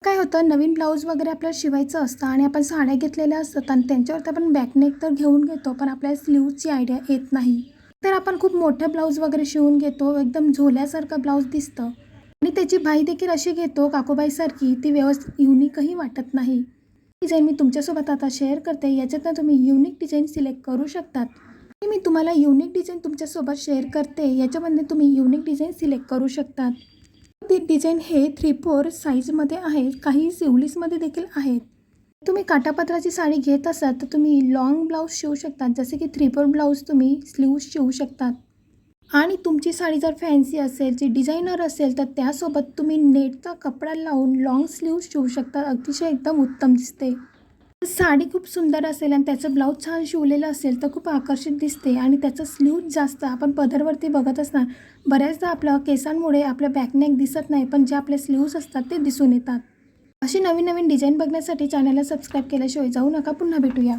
काय होतं, नवीन ब्लाऊज वगैरे आपल्याला शिवायचं असतं आणि आपण साड्या घेतलेल्या असतात आणि त्यांच्यावरती आपण बॅकनेक तर घेऊन घेतो, पण आपल्याला स्लीव्हची आयडिया येत नाही. तर आपण खूप मोठं ब्लाऊज वगैरे शिवून घेतो, एकदम झोल्यासारखं ब्लाऊज दिसतं आणि त्याची बाही देखील अशी घेतो काकूबाईसारखी, ती व्यवस्थित युनिकही वाटत नाही. डिझाईन मी तुमच्यासोबत आता शेअर करते, याच्यातनं तुम्ही युनिक डिझाईन सिलेक्ट करू शकतात आणि मी तुम्हाला युनिक डिझाईन तुमच्यासोबत शेअर करते, याच्यामध्ये तुम्ही युनिक डिझाईन सिलेक्ट करू शकतात. ते डिझाईन हे 3/4 साईजमध्ये आहे, काही सिवलीसमध्ये देखील आहेत. तुम्ही काठापदराची साडी घेत असाल तर तुम्ही लॉंग ब्लाऊज शिवू शकतात, जसे की 3/4 ब्लाऊज तुम्ही स्लीव्ज शिवू शकतात. आणि तुमची साडी जर फॅन्सी असेल, जी डिझायनर असेल, तर त्यासोबत तुम्ही नेटचा कपडा लावून लॉंग स्लीव्ज शिवू शकता. अतिशय एकदम उत्तम दिसते. साडी खूप सुंदर असेल आणि त्याचं ब्लाऊज छान शिवलेलं असेल तर खूप आकर्षित दिसते आणि त्याचं स्लीव्ज जास्त आपण पदरवरती बघत असणार. बऱ्याचदा आपल्या केसांमुळे आपल्या बॅकनेक दिसत नाही, पण जे आपले स्लीव्ज असतात ते दिसून येतात. अशी नवीन नवीन डिझाईन बघण्यासाठी चॅनलला सबस्क्राईब केल्याशिवाय जाऊ नका. पुन्हा भेटूया.